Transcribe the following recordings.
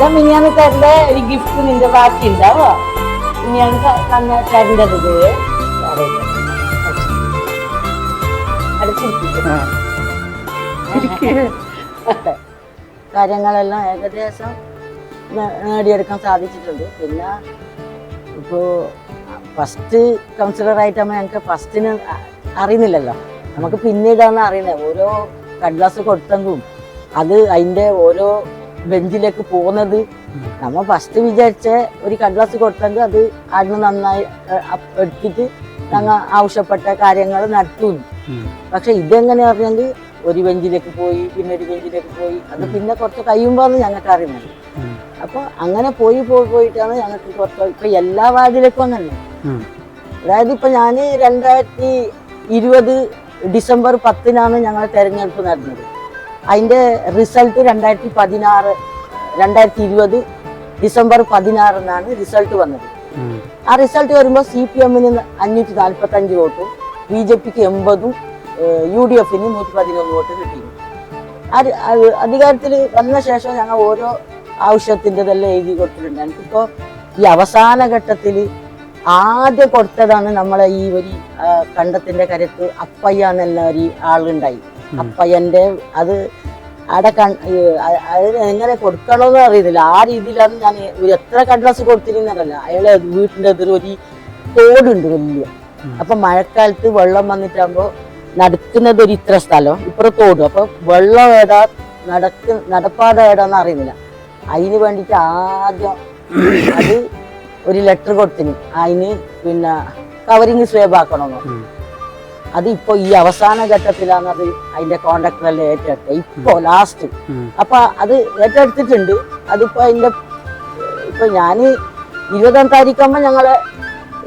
മിനിയാന്ന് തരണ്ട ഒരു ഗിഫ്റ്റ് നിന്റെ ബാക്കി ഉണ്ടാവോ മിനിയാന്ന് തരേണ്ടത് കാര്യങ്ങളെല്ലാം ഏകദേശം നേടിയെടുക്കാൻ സാധിച്ചിട്ടുണ്ട്. പിന്നെ ഇപ്പോൾ ഫസ്റ്റ് കൗൺസിലറായിട്ടാകുമ്പോൾ ഞങ്ങൾക്ക് ഫസ്റ്റിന് അറിയുന്നില്ലല്ലോ, നമുക്ക് പിന്നീടാണ് അറിയുന്നത്. ഓരോ കടലാസ് കൊടുത്തെങ്കിലും അത് അതിൻ്റെ ഓരോ ബെഞ്ചിലേക്ക് പോകുന്നത് നമ്മൾ ഫസ്റ്റ് വിചാരിച്ച ഒരു കടലാസ് കൊടുത്തെങ്കിൽ അത് അന്ന് നന്നായി എടുത്തിട്ട് ഞങ്ങൾ ആവശ്യപ്പെട്ട കാര്യങ്ങൾ നടത്തുന്നു. പക്ഷെ ഇതെങ്ങനെ പറഞ്ഞെങ്കിൽ ഒരു ബെഞ്ചിലേക്ക് പോയി പിന്നെ ഒരു ബെഞ്ചിലേക്ക് പോയി, അത് പിന്നെ കുറച്ച് കഴിയുമ്പോൾ ഞങ്ങൾക്ക് അറിയുന്നത്. അപ്പോൾ അങ്ങനെ പോയിട്ടാണ് ഞങ്ങൾക്ക് കുറച്ച് ഇപ്പൊ എല്ലാ വാർഡിലേക്കും അങ്ങനെ. അതായത് ഇപ്പൊ ഞാൻ 2020 ഡിസംബർ 10-നാണ് ഞങ്ങൾ തെരഞ്ഞെടുപ്പ് നടന്നത്. അതിന്റെ റിസൾട്ട് 2020 ഡിസംബർ 16-നാണ് റിസൾട്ട് വന്നത്. ആ റിസൾട്ട് വരുമ്പോൾ CPM-ന് 545 വോട്ടും BJP-ക്ക് 80-ഉം UDF-ന് 111 വോട്ട് കിട്ടി. അധികാരത്തിൽ വന്ന ശേഷം ഞങ്ങൾ ഓരോ ആവശ്യത്തിൻ്റെതെല്ലാം എഴുതി കൊടുത്തിട്ടുണ്ട്. എനിക്കിപ്പോൾ ഈ അവസാന ഘട്ടത്തിൽ ആദ്യം കൊടുത്തതാണ് നമ്മളെ ഈ ഒരു കണ്ടത്തിന്റെ കരത്ത് അപ്പയ്യ എന്നുള്ള ഒരു ആളുണ്ടായി. അപ്പയ്യന്റെ അത് അവിടെ എങ്ങനെ കൊടുക്കണമെന്ന് അറിയുന്നില്ല. ആ രീതിയിലാണ് ഞാൻ എത്ര കടലാസ് കൊടുത്തിരുന്നതല്ല. അയാളെ വീട്ടിൻ്റെ എതിർ ഒരു തോടുണ്ട് വലിയ. അപ്പൊ മഴക്കാലത്ത് വെള്ളം വന്നിട്ടാകുമ്പോ നടക്കുന്നത് ഒരു ഇത്ര സ്ഥലം ഇപ്പുറം തോടും. അപ്പൊ വെള്ളം ഏടാ നടപ്പാത ഏടാന്ന് അറിയുന്നില്ല. അതിന് വേണ്ടിയിട്ട് ആദ്യം അത് ഒരു ലെറ്റർ കൊടുത്തിന്. അതിന് പിന്നെ കവറിങ് സ്വേബ് ആക്കണമെന്നോ. അത് ഇപ്പൊ ഈ അവസാന ഘട്ടത്തിലാണ് അത് അതിന്റെ കോൺട്രാക്ടറെല്ലാം ഏറ്റെടുത്തത് ഇപ്പൊ ലാസ്റ്റ്. അപ്പൊ അത് ഏറ്റെടുത്തിട്ടുണ്ട്. അതിപ്പോ അതിന്റെ ഇപ്പൊ ഞാന് 20-ാം താരീഖാകുമ്പോ ഞങ്ങള്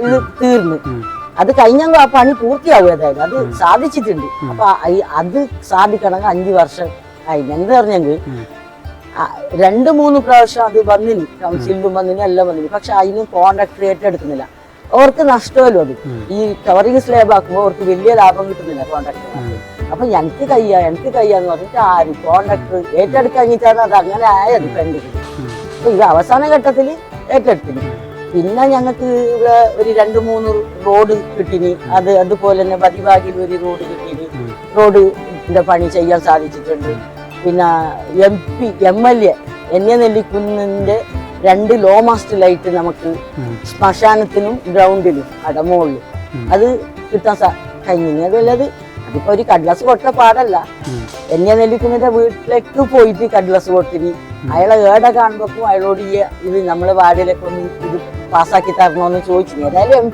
ഇത് തീർന്നു. അത് കഴിഞ്ഞെങ്കിൽ ആ പണി പൂർത്തിയാവും. ഏതായാലും അത് സാധിച്ചിട്ടുണ്ട്. അപ്പൊ അത് സാധിക്കണമെങ്കിൽ 5 വർഷം ആയി. എന്ത് പറഞ്ഞെങ്കിൽ 2-3 പ്രാവശ്യം അത് വന്നിന്, കൗൺസിലും വന്നിന്, എല്ലാം വന്നിന്. പക്ഷെ അതിന് കോൺട്രാക്ടർ ഏറ്റെടുക്കുന്നില്ല. അവർക്ക് നഷ്ടമല്ലോ. അത് ഈ കവറിങ് സ്ലാബ് ആക്കുമ്പോൾ അവർക്ക് വലിയ ലാഭം കിട്ടുന്നില്ല കോൺട്രാക്ടർ. അപ്പൊ എനിക്ക് കയ്യാന്ന് പറഞ്ഞിട്ട് ആര് കോൺട്രാക്ടർ ഏറ്റെടുക്കാഞ്ഞിട്ടാണ് അത് അങ്ങനെ ആയത് പെൻഡിങ്. അപ്പൊ ഇത് അവസാന ഘട്ടത്തിൽ ഏറ്റെടുത്തിന്. പിന്നെ ഞങ്ങൾക്ക് ഇവിടെ ഒരു 2-3 റോഡ് കിട്ടിനി. അതുപോലെ തന്നെ പതിഭാഗിൽ ഒരു റോഡ് കിട്ടിനി. റോഡിന്റെ പണി ചെയ്യാൻ സാധിച്ചിട്ടുണ്ട്. പിന്നെ MLA എന്നെ നെല്ലിക്കുന്നിന്റെ 2 ലോ മാസ്റ്റ് ലൈറ്റ് നമുക്ക് ശ്മശാനത്തിനും ഗ്രൗണ്ടിലും അടമുകളിലും അത് കിട്ടാൻ കഴിഞ്ഞു. അതല്ലത് അതിപ്പോ ഒരു കടലാസ് കൊടുത്ത പാടല്ല. എന്നെ നെല്ലിക്കുന്നിന്റെ വീട്ടിലേക്ക് പോയിട്ട് കടലാസ് കൊടുത്തിരി. അയാളെ ഏടെ കാണുമ്പോഴേക്കും അയാളോട് ഇത് നമ്മളെ വാർഡിലേക്ക് ഒന്ന് ഇത് പാസ്സാക്കി തരണമെന്ന് ചോദിച്ചു. ഏതായാലും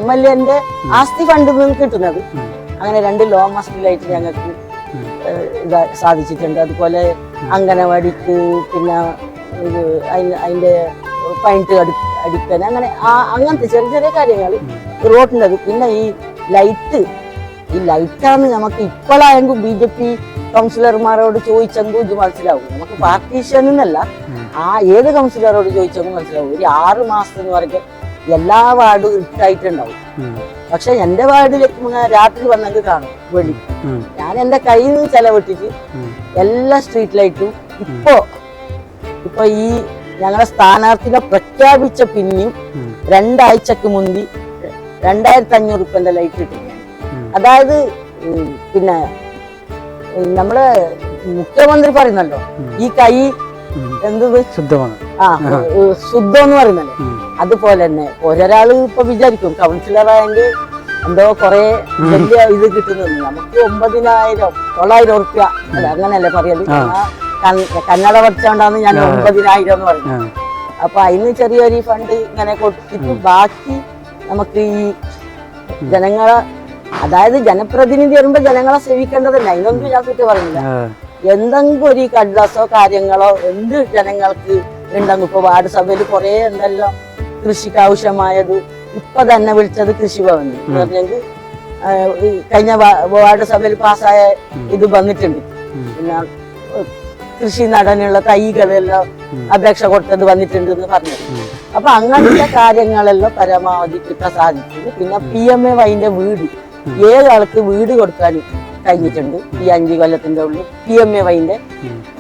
MLA-ന്റെ ആസ്തി ഫണ്ടിൽ നിന്ന് കിട്ടുന്നത്. അങ്ങനെ 2 ലോ മാസ്റ്റ് ലൈറ്റ് ഞങ്ങൾക്ക് സാധിച്ചിട്ടുണ്ട്. അതുപോലെ അംഗനവാടിക്ക് പിന്നെ അതിന്റെ പൈൻറ്റ് അടിക്കാൻ അങ്ങനെ അങ്ങനത്തെ ചെറിയ ചെറിയ കാര്യങ്ങൾ റോഡിൻ്റെ. പിന്നെ ഈ ലൈറ്റാണ് നമുക്ക് ഇപ്പോഴായെങ്കിൽ BJP കൗൺസിലർമാരോട് ചോദിച്ചെങ്കിൽ ഇത് മനസ്സിലാവും. നമുക്ക് പാർട്ടീഷൻ എന്നല്ല, ഏത് കൗൺസിലറോട് ചോദിച്ചെങ്കിൽ മനസ്സിലാവും. ഒരു 6 മാസത്തിന് പറഞ്ഞാൽ എല്ലാ വാർഡും ഇട്ടായിട്ടുണ്ടാവും. പക്ഷെ എന്റെ വാർഡിലേക്ക് രാത്രി വന്നെങ്കിൽ കാണും വെളി. ഞാൻ എന്റെ കയ്യിൽ നിന്ന് ചെലവിട്ടിട്ട് എല്ലാ സ്ട്രീറ്റ് ലൈറ്റും ഇപ്പൊ ഈ ഞങ്ങളെ സ്ഥാനാർത്ഥിനെ പ്രഖ്യാപിച്ച പിന്നെയും 2 ആഴ്ചക്ക് മുൻപ് 2500 രൂപന്റെ ലൈറ്റ് കിട്ടും. അതായത് പിന്നെ നമ്മളെ മുഖ്യമന്ത്രി പറയുന്നല്ലോ ഈ കൈ എന്തത് ശുദ്ധമാണ്, ശുദ്ധം എന്ന് പറയുന്നല്ലേ. അതുപോലെ തന്നെ ഒരാള് ഇപ്പൊ വിചാരിക്കും കൗൺസിലറായെങ്കിൽ എന്തോ കൊറേ വലിയ ഇത് കിട്ടുന്നത്. നമുക്ക് 9,900 റുപ്യ അല്ല, അങ്ങനെയല്ലേ പറയല്. കന്നഡ പഠിച്ചോണ്ടാന്ന് ഞാൻ 9,000 എന്ന് പറഞ്ഞു. അപ്പൊ അതിന് ചെറിയൊരു ഫണ്ട് ഇങ്ങനെ കൊടുത്തിട്ട് ബാക്കി നമുക്ക് ഈ ജനങ്ങളെ, അതായത് ജനപ്രതിനിധി വരുമ്പോ ജനങ്ങളെ സേവിക്കേണ്ടതന്നെ. അതിനൊന്നും ഞാൻ കുറ്റം പറയുന്നില്ല. എന്തെങ്കിലും ഒരു കടലാസോ കാര്യങ്ങളോ എന്ത് ജനങ്ങൾക്ക് ഉണ്ടെങ്കിൽ ഇപ്പൊ വാർഡ് സഭയിൽ കുറെ എന്തെല്ലാം കൃഷിക്ക് ആവശ്യമായത് ഇപ്പൊ തന്നെ വിളിച്ചത് കൃഷിഭവന് പറഞ്ഞെങ്കിൽ കഴിഞ്ഞ വാർഡ് സഭയിൽ പാസ്സായ ഇത് വന്നിട്ടുണ്ട്. പിന്നെ കൃഷി നടാനുള്ള തൈകളെല്ലാം അപേക്ഷ കൊടുത്തത് വന്നിട്ടുണ്ട് എന്ന് പറഞ്ഞു. അപ്പൊ അങ്ങനത്തെ കാര്യങ്ങളെല്ലാം പരമാവധി കിട്ടാൻ സാധിക്കുന്നു. പിന്നെ PMA അതിന്റെ വീട്, ഏതാൾക്ക് വീട് കൊടുക്കാനും കഴിഞ്ഞിട്ടുണ്ട്. ഈ 5 കൊല്ലത്തിന്റെ ഉള്ളിൽ PMAYന്റെ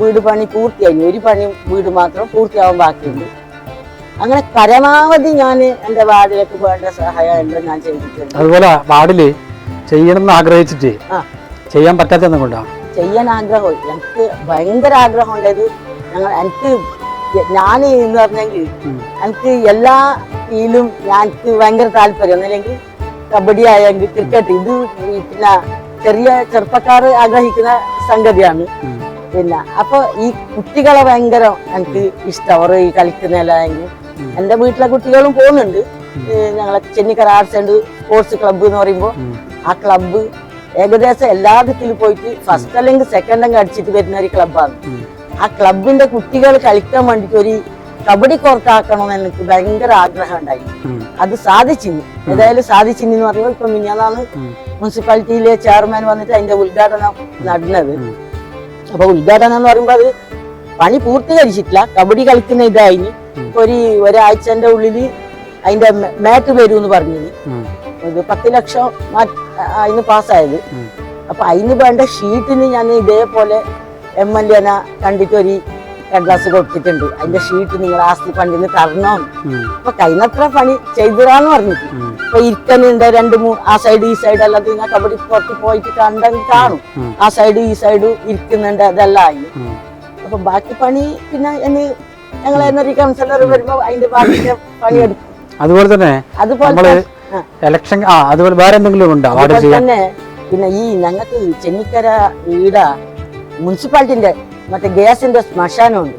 വീട് പണി പൂർത്തിയായി. ഒരു പണി വീട് മാത്രം പൂർത്തിയാവാൻ ബാക്കിയുണ്ട്. അങ്ങനെ പരമാവധി ഞാൻ എന്റെ വാർഡിലേക്ക് വേണ്ട സഹായം എല്ലാം ഞാൻ ചെയ്തിട്ടുണ്ട്. അതുപോലെ വാർഡില് ചെയ്യണം എന്ന് ആഗ്രഹിച്ചിട്ട് ചെയ്യാൻ പറ്റാത്ത കൊണ്ടാണ്. ചെയ്യാൻ ആഗ്രഹം, എനിക്ക് ഭയങ്കര ആഗ്രഹം ഉണ്ടായത്. ഞാൻ എന്ന് പറഞ്ഞെങ്കിൽ എനിക്ക് എല്ലാ ഇതിലും എനിക്ക് ഭയങ്കര താല്പര്യം. ഒന്നല്ലെങ്കിൽ കബഡി ആയെങ്കിൽ ക്രിക്കറ്റ്, ഇത് പിന്നെ ചെറുപ്പക്കാർ ആഗ്രഹിക്കുന്ന സംഗതിയാണ്. പിന്നെ അപ്പൊ ഈ കുട്ടികളെ ഭയങ്കര എനിക്ക് ഇഷ്ടം. അവർ ഈ കളിക്കുന്നതിലായെങ്കിൽ എന്റെ വീട്ടിലെ കുട്ടികളും പോകുന്നുണ്ട്. ഞങ്ങളെ Chennikkara arts and sports club എന്ന് പറയുമ്പോൾ ആ ക്ലബ്ബ് ഏകദേശം എല്ലാത്തിലും പോയിട്ട് ഫസ്റ്റ് അല്ലെങ്കിൽ സെക്കൻഡ് അങ്ങ് അടിച്ചിട്ട് വരുന്ന ഒരു ക്ലബ്ബാണ്. ആ ക്ലബിന്റെ കുട്ടികൾ കളിക്കാൻ വേണ്ടിട്ട് ഒരു കബഡി കോർട്ടാക്കണമെന്ന് എനിക്ക് ഭയങ്കര ആഗ്രഹം ഉണ്ടായി. അത് സാധിച്ചിരുന്നു. ഏതായാലും സാധിച്ചിരുന്നു എന്ന് പറയുമ്പോൾ ഇപ്പൊ മിനിഞ്ഞാന്നാണ് മുനിസിപ്പാലിറ്റിയിലെ ചെയർമാൻ വന്നിട്ട് അതിന്റെ ഉദ്ഘാടനം നടന്നത്. അപ്പൊ ഉദ്ഘാടനം എന്ന് പറയുമ്പോൾ അത് പണി പൂർത്തീകരിച്ചിട്ടില്ല. കബഡി കളിക്കുന്ന ഇതായിന് ഒരാഴ്ചന്റെ ഉള്ളില് അതിന്റെ മാറ്റ് വരൂ എന്ന് പറഞ്ഞത്. 10 ലക്ഷം അതിന് പാസ്സായത്. അപ്പൊ അതിന് വേണ്ട ഷീറ്റിന് ഞാൻ ഇതേപോലെ MLA കണ്ടിട്ട് ഒരു കടലാസ് കൊടുത്തിട്ടുണ്ട്. അതിന്റെ ഷീറ്റ് നിങ്ങൾ ആസ്തി ഫണ്ടിന് തരണോന്ന്. അപ്പൊ കഴിഞ്ഞത്ര പണി ചെയ്തിടാന്ന് പറഞ്ഞിട്ട് ഇപ്പൊ ഇരിക്കുന്നുണ്ട് 2-3 ആ സൈഡ് ഈ സൈഡ് അല്ലാതെ ഞാൻ കബഡി പുറത്ത് പോയിട്ട് കണ്ടെങ്കിൽ കാണും. ആ സൈഡ് ഈ സൈഡ് ഇരിക്കുന്നുണ്ട്, അതെല്ലാം ആയി. അപ്പൊ ബാക്കി പണി പിന്നെ ഞങ്ങൾ കൗൺസിലർ വരുമ്പോ അതിന്റെ ബാക്കി പണിയെടുക്കും. അതുപോലെ തന്നെ ഇലക്ഷൻ അതുപോലെ വേറെ എന്തെങ്കിലും ഉണ്ടോ? തന്നെ പിന്നെ ഈ ഞങ്ങൾക്ക് ചെന്നിക്കര ഈട മുനിസിപ്പാലിറ്റിന്റെ മറ്റേ ഗ്യാസിന്റെ ശ്മശാനമുണ്ട്.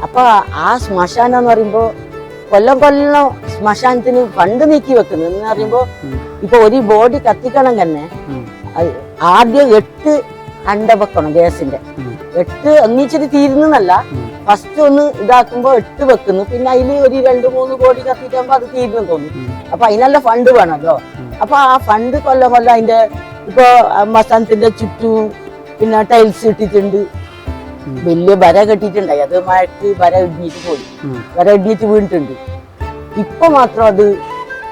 അപ്പൊ ആ ശ്മശാനം എന്ന് പറയുമ്പോ കൊല്ലം ശ്മശാനത്തിന് ഫണ്ട് നീക്കി വെക്കുന്നു എന്ന് പറയുമ്പോ ഇപ്പൊ ഒരു ബോഡി കത്തിക്കണം തന്നെ ആദ്യം 8 അണ്ട വെക്കണം. ഗ്യാസിന്റെ 8 ഒന്നിച്ചിട്ട് തീരുന്നല്ല. ഫസ്റ്റ് ഒന്ന് ഇതാക്കുമ്പോ 8 വെക്കുന്നു. പിന്നെ അതില് ഒരു 2-3 കോടി കത്തിട്ടാകുമ്പോ അത് തീരുന്നു തോന്നുന്നു. അപ്പൊ അതിനല്ല ഫണ്ട് വേണമല്ലോ. അപ്പൊ ആ ഫണ്ട് കൊല്ലം അതിന്റെ ഇപ്പൊ മസാനത്തിന്റെ ചുറ്റും പിന്നെ ടൈൽസ് ഇട്ടിട്ടുണ്ട്. വലിയ വര കെട്ടിയിട്ടുണ്ടായി. അത് മഴക്ക് വര ഇടിഞ്ഞിട്ട് പോയി. വര ഇടിഞ്ഞിട്ട് വീണിട്ടുണ്ട്. ഇപ്പൊ മാത്രം അത്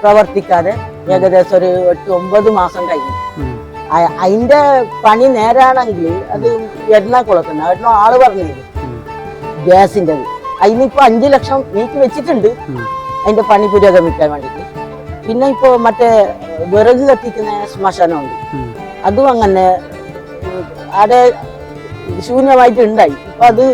പ്രവർത്തിക്കാതെ ഏകദേശം ഒരു 8-9 മാസം കഴിഞ്ഞു. അതിന്റെ പണി നേരാണെങ്കിൽ അത് എറണാകുളത്തുണ്ട്. എണ്ണോ ആള് പറഞ്ഞത് ഗ്യാസിന്റെ അതിനിപ്പോ 5 ലക്ഷം നീക്കി വെച്ചിട്ടുണ്ട് അതിന്റെ പണി പുരോഗമിക്കാൻ വേണ്ടിട്ട്. പിന്നെ ഇപ്പൊ മറ്റേ വിറക് കത്തിക്കുന്ന ശ്മശാനമുണ്ട്. അതും അങ്ങനെ അവിടെ ശൂന്യമായിട്ട് ഉണ്ടായി. ഇപ്പൊ അത്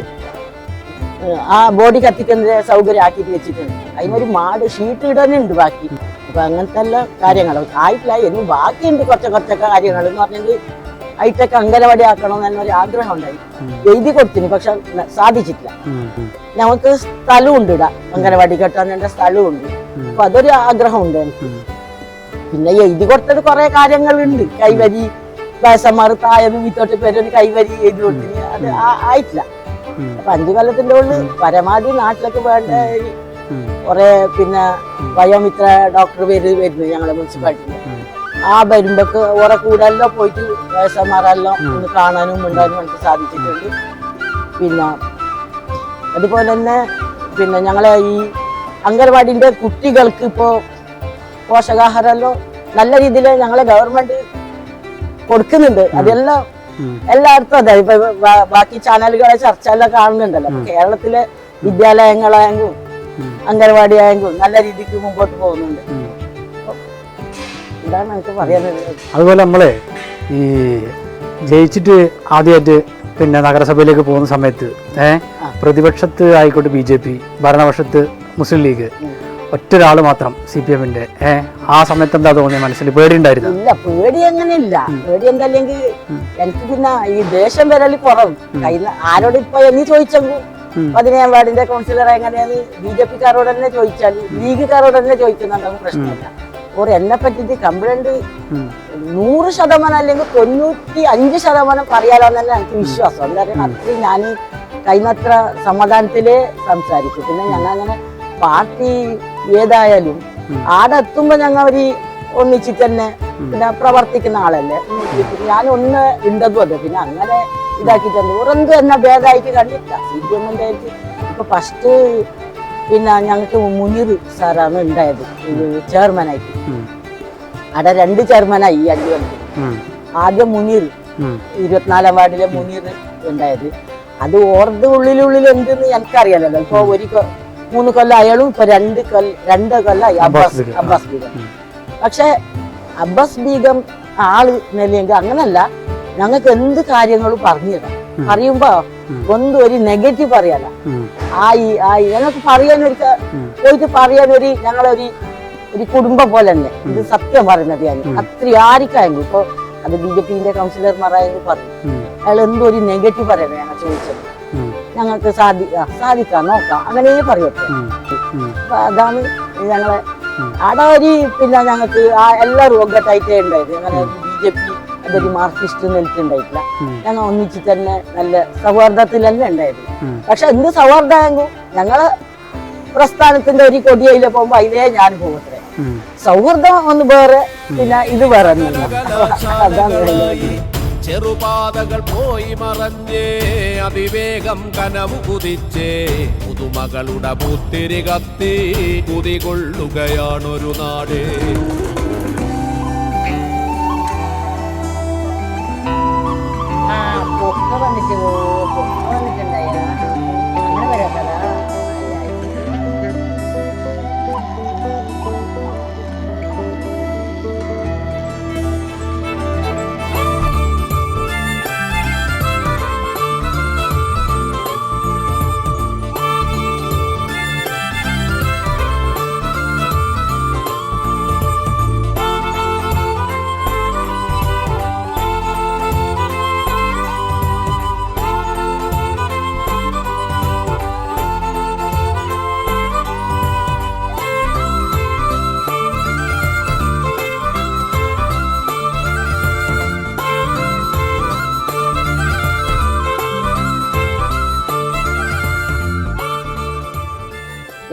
ആ ബോഡി കത്തിക്കുന്ന സൗകര്യം ആക്കിയിട്ട് വെച്ചിട്ടുണ്ട്. അതിനൊരു മാട് ഷീറ്റ് ഇടാനുണ്ട് ബാക്കി. അപ്പൊ അങ്ങനത്തെ എല്ലാ കാര്യങ്ങൾ ആയിട്ടില്ല. എന്നും ബാക്കിയുണ്ട് കുറച്ചൊക്കെ കാര്യങ്ങൾ എന്ന് പറഞ്ഞെങ്കിൽ ഹൈടെക് അംഗനവാടി ആക്കണമെന്ന് എന്നൊരു ആഗ്രഹം ഉണ്ടായി. എഴുതി കൊടുത്തിന്, പക്ഷെ സാധിച്ചിട്ടില്ല. നമുക്ക് സ്ഥലമുണ്ട് ഇടാം, അംഗനവാടി കെട്ടാൻ എന്റെ സ്ഥലമുണ്ട്. അപ്പൊ അതൊരു ആഗ്രഹമുണ്ട് എനിക്ക്. പിന്നെ എഴുതി കൊടുത്തത് കുറെ കാര്യങ്ങളുണ്ട്. കൈവരി വയസ്സന്മാർ താഴെ വിത്തോട്ട് പേരൊരു കൈവരി എഴുതി കൊടുത്തിന്. അത് ആയിട്ടില്ല. അപ്പൊ 5 കൊല്ലത്തിന്റെ ഉള്ളിൽ പരമാവധി നാട്ടിലേക്ക് വേണ്ട കുറെ പിന്നെ വയോമിത്ര ഡോക്ടർ വരുന്നു ഞങ്ങളെ മുനിസിപ്പാലിറ്റിയിൽ. ആ വരുമ്പോക്ക് ഓരോ കൂടെല്ലാം പോയിട്ട് വയസ്സന്മാരെല്ലാം ഒന്ന് കാണാനും മിണ്ടാനും എനിക്ക് സാധിച്ചിട്ടുണ്ട്. പിന്നെ അതുപോലെ തന്നെ പിന്നെ ഞങ്ങളെ ഈ അംഗൻവാടിന്റെ കുട്ടികൾക്ക് ഇപ്പോ പോഷകാഹാരമെല്ലാം നല്ല രീതിയിൽ ഞങ്ങളെ ഗവൺമെന്റ് കൊടുക്കുന്നുണ്ട്. അതെല്ലാം എല്ലായിടത്തും അതെ. ഇപ്പൊ ബാക്കി ചാനലുകളെ ചർച്ചയെല്ലാം കാണുന്നുണ്ടല്ലോ. കേരളത്തിലെ വിദ്യാലയങ്ങളായെങ്കിലും അംഗൻവാടി ആയെങ്കിലും നല്ല രീതിക്ക് മുമ്പോട്ട് പോകുന്നുണ്ട്. ഇതാണ് എനിക്ക് പറയാനുള്ളത്. അതുപോലെ നമ്മള് ഈ ജയിച്ചിട്ട് ആദ്യമായിട്ട് പിന്നെ നഗരസഭയിലേക്ക് പോകുന്ന സമയത്ത് പ്രതിപക്ഷത്ത് ആയിക്കോട്ടെ BJP, ഭരണപക്ഷത്ത് മുസ്ലിം ലീഗ്, ഒറ്റൊരാള് മാത്രം CPM-ന്റെ. ആ സമയത്ത് എന്താ തോന്നിയ മനസ്സിൽ പേടി ഉണ്ടായിരുന്നു? ഇല്ല, പേടി അങ്ങനെയില്ല. പേടി എന്തല്ലെങ്കിൽ എനിക്ക് പിന്നെ ഈ ദേഷ്യം വരല് കുറവ്. ആരോട് ഇപ്പൊ എന്നീ ചോദിച്ചെങ്കിൽ 15ാം വാർഡിന്റെ കൗൺസിലർ എങ്ങനെയാണ് BJP-കാരോട് തന്നെ ചോദിച്ചാൽ ലീഗുകാരോട് തന്നെ ചോദിക്കുന്നുണ്ടാവും, പ്രശ്നമില്ല. ഓർ എന്നെ പറ്റിട്ട് കംപ്ലൈന്റ് 100% അല്ലെങ്കിൽ 95% പറയാലോ തന്നെ എനിക്ക് വിശ്വാസം. എന്താ പറയുക, അത്രയും ഞാൻ കഴിയുന്നത്ര സമാധാനത്തിലേ സംസാരിക്കും. പിന്നെ ഞങ്ങൾ അങ്ങനെ പാർട്ടി ഏതായാലും ആടെ എത്തുമ്പോ ഞങ്ങൾ ഒരു ഒന്നിച്ചിട്ട് തന്നെ പിന്നെ പ്രവർത്തിക്കുന്ന ആളല്ലേ. ഞാൻ ഒന്ന് ഉണ്ടതും അതെ. പിന്നെ അങ്ങനെ ഇതാക്കിയിട്ടുണ്ട്. ഒരെന്തും എന്നെ ഭേദമായിട്ട് കണ്ടില്ല. CPM-ന്റെ ഇപ്പൊ ഫസ്റ്റ് പിന്നെ ഞങ്ങൾക്ക് മുനീർ സാറാണ് ഉണ്ടായത് ചെയർമാനായിട്ട്. അവിടെ 2 ചെയർമാനായി ഈ 5 കൊല്ലം. ആദ്യം മുനീർ, 24-ാം വാർഡിലെ മുനീർ ഉണ്ടായത്. അത് ഓർഡ് ഉള്ളിലുള്ളിൽ എന്തെന്ന് എനിക്കറിയാലല്ലോ. ഇപ്പൊ 3 കൊല്ലം അയാളും ഇപ്പൊ 2 കൊല്ലം അബ്ബാസ് ബീഗം. പക്ഷെ അബ്ബാസ് ബീഗം ആള് നിലയെങ്കിൽ അങ്ങനല്ല, ഞങ്ങൾക്ക് എന്ത് കാര്യങ്ങളും പറഞ്ഞിടാം. പറയുമ്പോ ഒന്നും ഒരു നെഗറ്റീവ് പറയാല. ഞങ്ങൾക്ക് പോയിട്ട് പറയാനൊരു ഞങ്ങളൊരു കുടുംബം പോലെ തന്നെ. ഇത് സത്യം പറയുന്നത് ഞാൻ അത്ര ആർക്കായെങ്കിലും. ഇപ്പൊ അത് BJP കൗൺസിലർമാരായെങ്കിൽ പറഞ്ഞു അയാൾ എന്തോ ഒരു നെഗറ്റീവ് പറയണേ ഞങ്ങൾ ചോദിച്ചത്. ഞങ്ങൾക്ക് സാധിക്കാം, നോക്കാം, അങ്ങനെ പറയട്ടെ. അപ്പൊ അതാണ് ഞങ്ങളെ അവിടെ പിന്നെ ഞങ്ങൾക്ക് എല്ലാവരും ഒക്കട്ടായിട്ടേ ഉണ്ടായത്. അങ്ങനെ BJP അതൊരു മാർക്സിസ്റ്റ് നിൽക്കുന്നുണ്ടായിട്ടില്ല. ഞങ്ങൾ ഒന്നിച്ച് തന്നെ നല്ല സൗഹാർദ്ദത്തിൽ തന്നെ ഉണ്ടായത്. പക്ഷെ എന്ത് സൗഹാർദ്ദമെങ്കിൽ ഞങ്ങളെ പ്രസ്ഥാനത്തിന്റെ ഒരു കൊടിയയില് പോകുമ്പോ അതിലേ ഞാൻ പോകട്ടെ. സൗഹൃദം ഒന്ന് വേറെ, പിന്നെ ഇത് വേറെ. അതാണ് ചെറുപാതകൾ പോയി മറഞ്ഞേ അതിവേഗം കനവു കുതിച്ചേ പുതുമകളുടെ പുത്തിരി കത്തി കുതികൊള്ളുകയാണൊരു നാട്. വന്നിട്ടുണ്ടായ അങ്ങനെ വരാത്തതാ.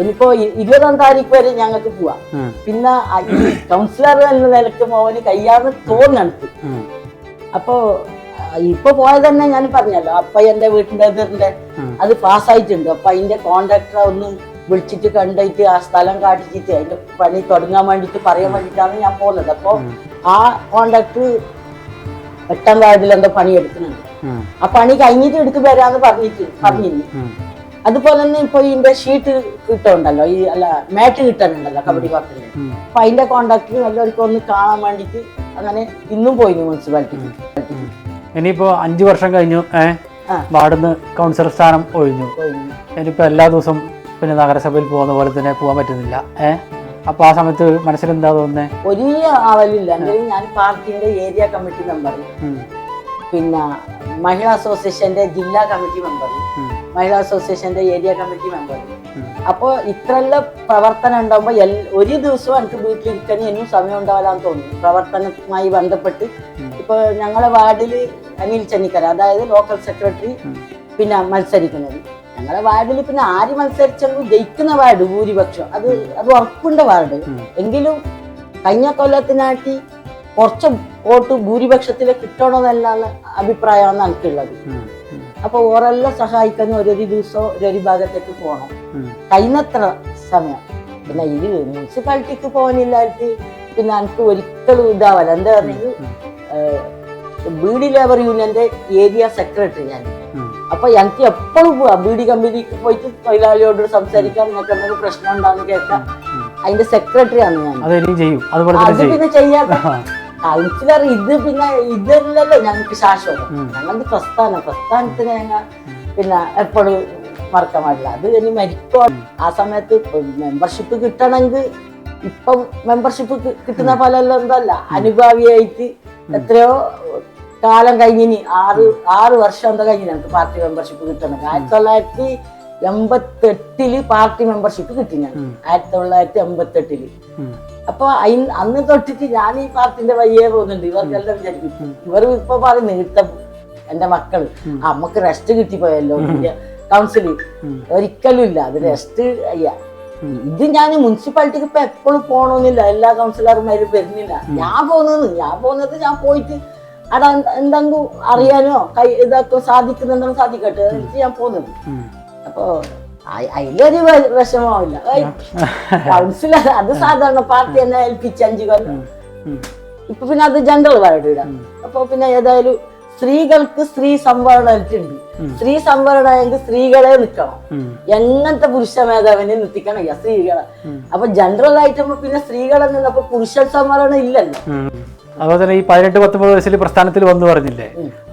ഇനിയിപ്പോ 20-ാം താരീഖ് വരെ ഞങ്ങൾക്ക് പോവാം. പിന്നെ കൗൺസിലർ എന്ന നിലക്ക് മോന് കയ്യാന്ന് തോന്നണക്ക്. അപ്പൊ ഇപ്പൊ പോയത് തന്നെ ഞാൻ പറഞ്ഞല്ലോ, അപ്പൊ എന്റെ വീട്ടിന്റെ എതിറിന്റെ അത് പാസ്സായിട്ടുണ്ട്. അപ്പൊ അതിന്റെ കോൺട്രാക്ടറെ ഒന്നും വിളിച്ചിട്ട് കണ്ടിട്ട് ആ സ്ഥലം കാട്ടിച്ചിട്ട് അതിന്റെ പണി തുടങ്ങാൻ വേണ്ടിട്ട് പറയാൻ വേണ്ടിട്ടാണ് ഞാൻ പോകുന്നത്. അപ്പൊ ആ കോൺട്രാക്ടർ 8-ാം വാർഡിൽ എന്തോ പണി എടുക്കുന്നുണ്ട്. ആ പണി കഴിഞ്ഞിട്ട് എടുത്തു വരാന്ന് പറഞ്ഞിരുന്നു. അതുപോലെ തന്നെ ഇപ്പൊ ഇതിന്റെ ഷീറ്റ് കിട്ടുന്നുണ്ടല്ലോ, ഈ മാറ്റ് കിട്ടാനുണ്ടല്ലോ കബഡി പാർട്ടിന്. അപ്പൊ അതിന്റെ കോൺട്രാക്ടർ എല്ലാവർക്കും ഒന്ന് കാണാൻ വേണ്ടിട്ട് അങ്ങനെ ഇന്നും പോയിരുന്നു മുനിസിപ്പാലിറ്റിക്ക്. ഇനിയിപ്പോ 5 വർഷം കഴിഞ്ഞു, വാർഡിന്ന് കൗൺസിലർ സ്ഥാനം ഒഴിഞ്ഞു. ഇനിയിപ്പോ എല്ലാ ദിവസവും പിന്നെ നഗരസഭയിൽ പോകുന്ന പോലെ തന്നെ പോകാൻ പറ്റുന്നില്ല. അപ്പൊ ആ സമയത്ത് മനസ്സിലെന്താ തോന്നുന്നേ? വലിയ ആവലില്ല. ഞാൻ പാർട്ടിന്റെ ഏരിയ കമ്മിറ്റി മെമ്പർ, പിന്നെ മഹിളാ അസോസിയേഷന്റെ ജില്ലാ കമ്മിറ്റി മെമ്പർ, മഹിളാ അസോസിയേഷന്റെ ഏരിയ കമ്മിറ്റി മെമ്പർ. അപ്പൊ ഇത്രയെല്ലാം പ്രവർത്തനം ഉണ്ടാകുമ്പോ ഒരു ദിവസവും എനിക്ക് വീട്ടിലിരിക്കാൻ ഇനിയും സമയം ഉണ്ടാവില്ലാന്ന് തോന്നുന്നു. പ്രവർത്തനവുമായി ബന്ധപ്പെട്ട് ഇപ്പൊ ഞങ്ങളെ വാർഡില് അനിൽ ചെന്നിക്കര, അതായത് ലോക്കൽ സെക്രട്ടറി പിന്നെ മത്സരിക്കുന്നത്. ഞങ്ങളെ വാർഡിൽ പിന്നെ ആര് മത്സരിച്ചെങ്കിലും ജയിക്കുന്ന വാർഡ് ഭൂരിപക്ഷം അത് ഉറപ്പുണ്ട വാർഡ്. എങ്കിലും കഴിഞ്ഞ കൊല്ലത്തിനാട്ടി കുറച്ച് വോട്ട് ഭൂരിപക്ഷത്തില് കിട്ടണമെന്നല്ലാണ് അഭിപ്രായമാണ് എനിക്കുള്ളത്. അപ്പൊ ഓരെല്ലാം സഹായിക്കാൻ ഒരു ദിവസം ഒരു ഭാഗത്തേക്ക് പോകണം, കഴിയുന്നത്ര സമയം. പിന്നെ ഇത് മുനിസിപ്പാലിറ്റിക്ക് പോകാനില്ലായിട്ട് പിന്നെ എനിക്ക് ഒരിക്കലും ഇതാവല്ല. എന്താ പറഞ്ഞെങ്കിൽ ബീഡി ലേബർ യൂണിയന്റെ ഏരിയ സെക്രട്ടറി ഞാൻ. അപ്പൊ എനിക്ക് എപ്പോഴും പോവാ ബീഡി കമ്പനിക്ക് പോയിട്ട് തൊഴിലാളിയോട് സംസാരിക്കാൻ, നിങ്ങൾക്ക് എന്തെങ്കിലും പ്രശ്നം ഉണ്ടാന്ന് കേൾക്കാം. അതിന്റെ സെക്രട്ടറിയാണ് ഞാൻ. അത് പിന്നെ ചെയ്യാത്ത കൗൺസിലർ ഇത് പിന്നെ ഇതല്ലല്ലോ ഞങ്ങൾക്ക് ശാശ്വതം. ഞങ്ങളുടെ പ്രസ്ഥാനത്തിന് ഞങ്ങൾ പിന്നെ എപ്പോഴും മറക്കാൻ പാടില്ല. അത് ഇനി മരിക്കോ ആ സമയത്ത് മെമ്പർഷിപ്പ് കിട്ടണമെങ്കിൽ ഇപ്പം മെമ്പർഷിപ്പ് കിട്ടുന്ന പോലെല്ലാം എന്തല്ല, അനുഭാവിയായിട്ട് എത്രയോ കാലം കഴിഞ്ഞിനി 6 വർഷം എന്താ കഴിഞ്ഞു ഞങ്ങൾക്ക് പാർട്ടി മെമ്പർഷിപ്പ് കിട്ടണം. 1988 പാർട്ടി മെമ്പർഷിപ്പ് കിട്ടി ഞാൻ, 1988. അപ്പൊ അന്ന് തൊട്ടിട്ട് ഞാൻ ഈ പാർട്ടിന്റെ വയ്യേ പോകുന്നുണ്ട്. ഇവർക്കെല്ലാം വിചാരിക്കും, ഇവർ ഇപ്പൊ പറയുന്നു കിട്ടും എന്റെ മക്കള് അമ്മക്ക് റെസ്റ്റ് കിട്ടിപ്പോയല്ലോ കൗൺസിലിൽ. ഒരിക്കലും ഇല്ല, അത് റെസ്റ്റ് അയ്യ. ഇത് ഞാൻ മുനിസിപ്പാലിറ്റിക്ക് ഇപ്പൊ എപ്പോഴും പോകണമെന്നില്ല, എല്ലാ കൗൺസിലർമാരും വരുന്നില്ല. ഞാൻ പോകുന്നത് ഞാൻ പോയിട്ട് അവിടെ എന്തെങ്കിലും അറിയാനോ ഇതൊക്കെ സാധിക്കുന്നുണ്ടെങ്കിൽ സാധിക്കട്ടെ ഞാൻ പോകുന്നത്. അപ്പൊ അതിലൊരു വിഷമമില്ല. കൗൺസിലർ അത് സാധാരണ പാർട്ടി എന്നെ ഏൽപ്പിച്ച് 5 കൊല്ലം. ഇപ്പൊ പിന്നെ അത് ജനറൽ വാർഡ് ഇടാം. അപ്പൊ പിന്നെ ഏതായാലും സ്ത്രീകൾക്ക് സ്ത്രീ സംവരണമായിട്ടുണ്ട്. സ്ത്രീ സംവരണമായെങ്കിൽ സ്ത്രീകളെ നിൽക്കണം, എങ്ങനത്തെ പുരുഷ മേധാവിനെ നിർത്തിക്കണം സ്ത്രീകളെ. അപ്പൊ ജനറൽ ആയിട്ട് പിന്നെ സ്ത്രീകളെ നിന്നപ്പോ പുരുഷ സംവരണം ഇല്ലല്ലോ. അതുപോലെ തന്നെ ഈ 18-19 വയസ്സിൽ പ്രസ്ഥാനത്തിൽ വന്നു പറഞ്ഞില്ലേ,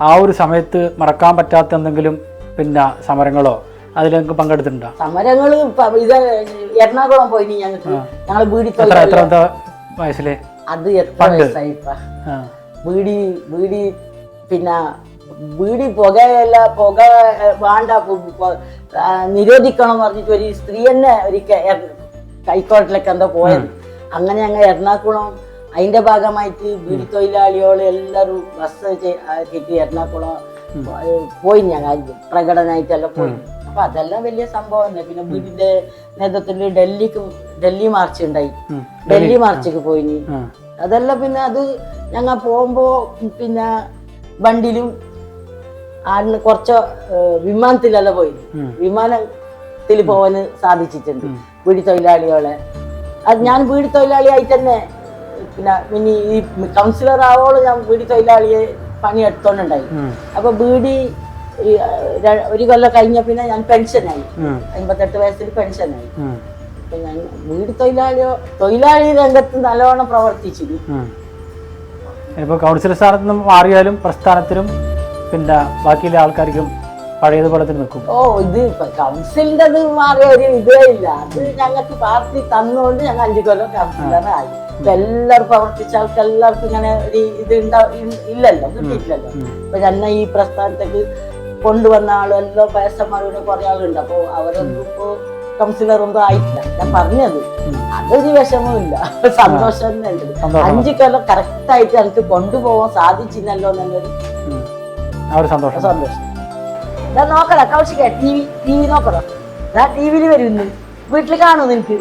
ആ ഒരു സമയത്ത് മറക്കാൻ പറ്റാത്ത എന്തെങ്കിലും പിന്നെ സമരങ്ങളോ അതിലേക്ക് പങ്കെടുത്തിട്ടുണ്ടോ? സമരങ്ങള് ഇത് എറണാകുളം പോയി ഞങ്ങള് ബീഡി വയസ്സിലെ അത് എത്ര വയസ്സായിപ്പ ബീഡി പിന്നെ ബീഡി പുകയല്ല, പുക വേണ്ട നിരോധിക്കണം പറഞ്ഞിട്ട് ഒരു സ്ത്രീ തന്നെ ഒരിക്കൽ ഹൈക്കോടതിയിലേക്ക് എന്താ പോയത്. അങ്ങനെ ഞങ്ങൾ എറണാകുളം അതിന്റെ ഭാഗമായിട്ട് ബീഡി തൊഴിലാളികൾ എല്ലാവരും ബസ് കിട്ടി എറണാകുളം പോയി, ഞങ്ങൾ പ്രകടനമായിട്ടെല്ലാം പോയി. അപ്പൊ അതെല്ലാം വലിയ സംഭവം തന്നെ. പിന്നെ ബീഡിന്റെ നേതൃത്വത്തിൽ ഡൽഹി മാർച്ച് ഉണ്ടായി, ഡൽഹി മാർച്ചിക്ക് പോയി. അതെല്ലാം പിന്നെ അത് ഞങ്ങൾ പോകുമ്പോ പിന്നെ വണ്ടിയിലും ആടിന് കുറച്ച് വിമാനത്തിലെല്ലാം പോയി, വിമാനത്തിൽ പോവാന് സാധിച്ചിട്ടുണ്ട് ബീഡി തൊഴിലാളികളെ. അത് ഞാൻ ബീഡി തൊഴിലാളിയായിട്ട് തന്നെ പിന്നെ ഈ കൗൺസിലർ ആവോളം ഞാൻ ബീഡി തൊഴിലാളിയെ പണിയെടുത്തോണ്ടുണ്ടായി. അപ്പൊ ബീഡി ഒരു കൊല്ലം കഴിഞ്ഞ പിന്നെ ഞാൻ പെൻഷനായി, 58 വയസ്സിൽ പെൻഷനായി. അപ്പൊ ഞാൻ ബീഡി തൊഴിലാളി രംഗത്ത് നല്ലോണം പ്രവർത്തിച്ചിരുന്നു. ഇപ്പൊ കൗൺസിലർ സ്ഥാനത്ത് നിന്ന് മാറിയാലും പ്രസ്ഥാനത്തിലും പിന്നെ ബാക്കിയുള്ള ആൾക്കാർക്കും പഴയതുപോലെ തന്നെ നിൽക്കും. ഓ ഇത് കൗൺസിലിന്റെ മാറിയ ഒരു ഇതേ ഇല്ല. അത് ഞങ്ങൾക്ക് പാർട്ടി തന്നുകൊണ്ട് ഞങ്ങൾ 5 കൊല്ലം കൗൺസിലറായി. ഇപ്പൊ എല്ലാവരും പ്രവർത്തിച്ച ആൾക്ക് എല്ലാവർക്കും ഇങ്ങനെ ഒരു ഇത് ഇല്ലല്ലോ, കിട്ടിയിട്ടില്ലല്ലോ. ഇപ്പൊ ഞങ്ങൾ ഈ പ്രസ്ഥാനത്തേക്ക് കൊണ്ടുവന്ന ആളെല്ലാം വയസ്സന്മാരുടെ കുറെ ആളുണ്ട്. അപ്പൊ അവരൊന്നും ഇപ്പോ കൗൺസിലറൊന്നും ആയിട്ടില്ല. ഞാൻ പറഞ്ഞത് അതൊരു വിഷമമില്ല, സന്തോഷം തന്നെ ഉണ്ട്. 5 കൊല്ലം കറക്റ്റ് ആയിട്ട് എനിക്ക് കൊണ്ടുപോകാൻ സാധിച്ചില്ലല്ലോ എന്നൊരു സന്തോഷം. ഞാൻ നോക്കടാ കൗശിക ടി വി നോക്കടാ, ഞാൻ ടി വിയിൽ വരുന്നു, വീട്ടിൽ കാണുന്നു നിനക്ക്.